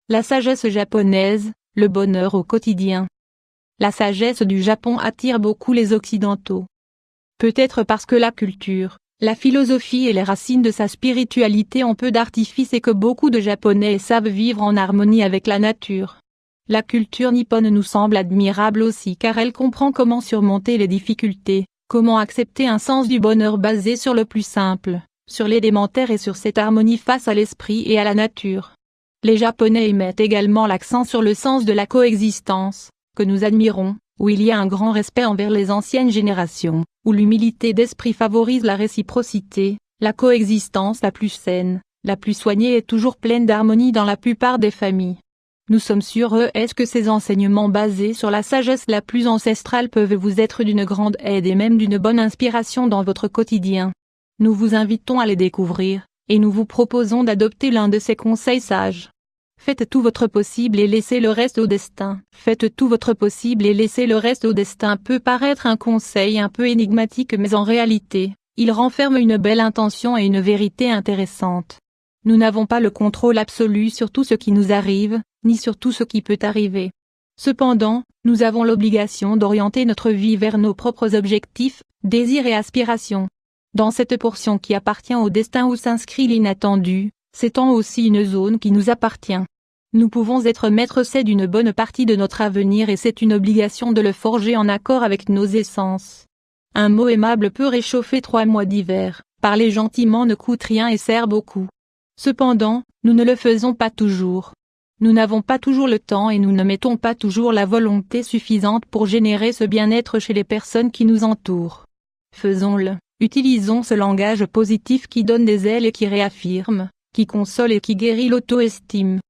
La sagesse japonaise, le bonheur au quotidien. La sagesse du Japon attire beaucoup les Occidentaux. Peut-être parce que la culture, la philosophie et les racines de sa spiritualité ont peu d'artifice et que beaucoup de Japonais savent vivre en harmonie avec la nature. La culture nippone nous semble admirable aussi car elle comprend comment surmonter les difficultés, comment accepter un sens du bonheur basé sur le plus simple, sur l'élémentaire et sur cette harmonie face à l'esprit et à la nature. Les Japonais mettent également l'accent sur le sens de la coexistence, que nous admirons, où il y a un grand respect envers les anciennes générations, où l'humilité d'esprit favorise la réciprocité, la coexistence la plus saine, la plus soignée et toujours pleine d'harmonie dans la plupart des familles. Nous sommes sûrs que ces enseignements basés sur la sagesse la plus ancestrale peuvent vous être d'une grande aide et même d'une bonne inspiration dans votre quotidien. Nous vous invitons à les découvrir, et nous vous proposons d'adopter l'un de ces conseils sages. Faites tout votre possible et laissez le reste au destin. Faites tout votre possible et laissez le reste au destin peut paraître un conseil un peu énigmatique mais en réalité, il renferme une belle intention et une vérité intéressante. Nous n'avons pas le contrôle absolu sur tout ce qui nous arrive, ni sur tout ce qui peut arriver. Cependant, nous avons l'obligation d'orienter notre vie vers nos propres objectifs, désirs et aspirations. Dans cette portion qui appartient au destin où s'inscrit l'inattendu, s'étend aussi une zone qui nous appartient. Nous pouvons être maîtres d'une bonne partie de notre avenir et c'est une obligation de le forger en accord avec nos essences. Un mot aimable peut réchauffer 3 mois d'hiver, parler gentiment ne coûte rien et sert beaucoup. Cependant, nous ne le faisons pas toujours. Nous n'avons pas toujours le temps et nous ne mettons pas toujours la volonté suffisante pour générer ce bien-être chez les personnes qui nous entourent. Faisons-le. Utilisons ce langage positif qui donne des ailes et qui réaffirme, qui console et qui guérit l'auto-estime.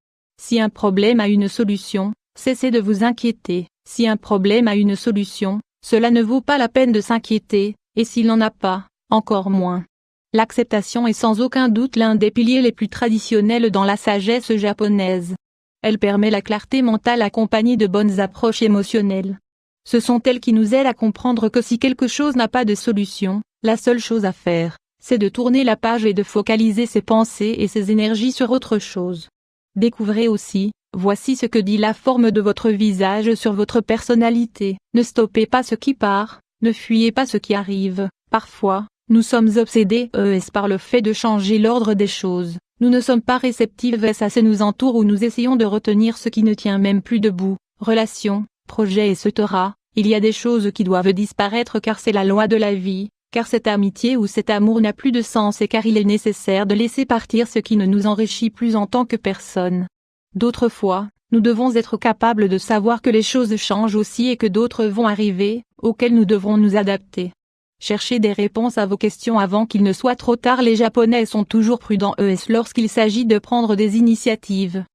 Si un problème a une solution, cessez de vous inquiéter. Si un problème a une solution, cela ne vaut pas la peine de s'inquiéter, et s'il n'en a pas, encore moins. L'acceptation est sans aucun doute l'un des piliers les plus traditionnels dans la sagesse japonaise. Elle permet la clarté mentale accompagnée de bonnes approches émotionnelles. Ce sont elles qui nous aident à comprendre que si quelque chose n'a pas de solution, la seule chose à faire, c'est de tourner la page et de focaliser ses pensées et ses énergies sur autre chose. Découvrez aussi, voici ce que dit la forme de votre visage sur votre personnalité. Ne stoppez pas ce qui part, ne fuyez pas ce qui arrive. Parfois, nous sommes obsédés par le fait de changer l'ordre des choses. Nous ne sommes pas réceptifs à ce qui nous entoure ou nous essayons de retenir ce qui ne tient même plus debout. Relations, projets etc. Il y a des choses qui doivent disparaître car c'est la loi de la vie. Car cette amitié ou cet amour n'a plus de sens et car il est nécessaire de laisser partir ce qui ne nous enrichit plus en tant que personne. D'autres fois, nous devons être capables de savoir que les choses changent aussi et que d'autres vont arriver, auxquelles nous devrons nous adapter. Cherchez des réponses à vos questions avant qu'il ne soit trop tard. Les Japonais sont toujours prudents lorsqu'il s'agit de prendre des initiatives.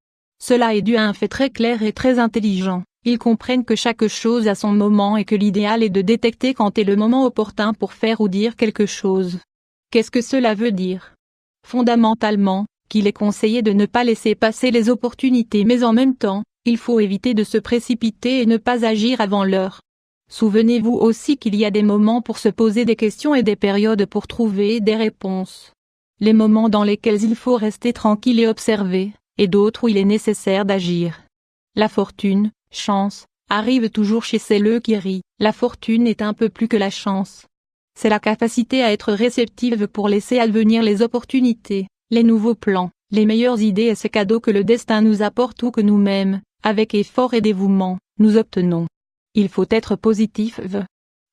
Cela est dû à un fait très clair et très intelligent. Ils comprennent que chaque chose a son moment et que l'idéal est de détecter quand est le moment opportun pour faire ou dire quelque chose. Qu'est-ce que cela veut dire? Fondamentalement, qu'il est conseillé de ne pas laisser passer les opportunités mais en même temps, il faut éviter de se précipiter et ne pas agir avant l'heure. Souvenez-vous aussi qu'il y a des moments pour se poser des questions et des périodes pour trouver des réponses. Les moments dans lesquels il faut rester tranquille et observer, et d'autres où il est nécessaire d'agir. La fortune, chance, arrive toujours chez celles qui rient. La fortune est un peu plus que la chance. C'est la capacité à être réceptive pour laisser advenir les opportunités, les nouveaux plans, les meilleures idées et ces cadeaux que le destin nous apporte ou que nous-mêmes, avec effort et dévouement, nous obtenons. Il faut être positif.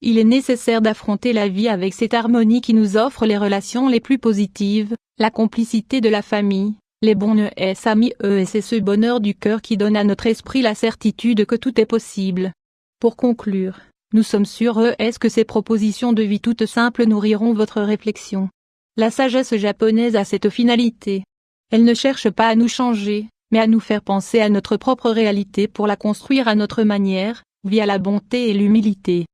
Il est nécessaire d'affronter la vie avec cette harmonie qui nous offre les relations les plus positives, la complicité de la famille, les bons amis et c'est ce bonheur du cœur qui donne à notre esprit la certitude que tout est possible. Pour conclure, nous sommes sûrs que ces propositions de vie toutes simples nourriront votre réflexion. La sagesse japonaise a cette finalité. Elle ne cherche pas à nous changer, mais à nous faire penser à notre propre réalité pour la construire à notre manière, via la bonté et l'humilité.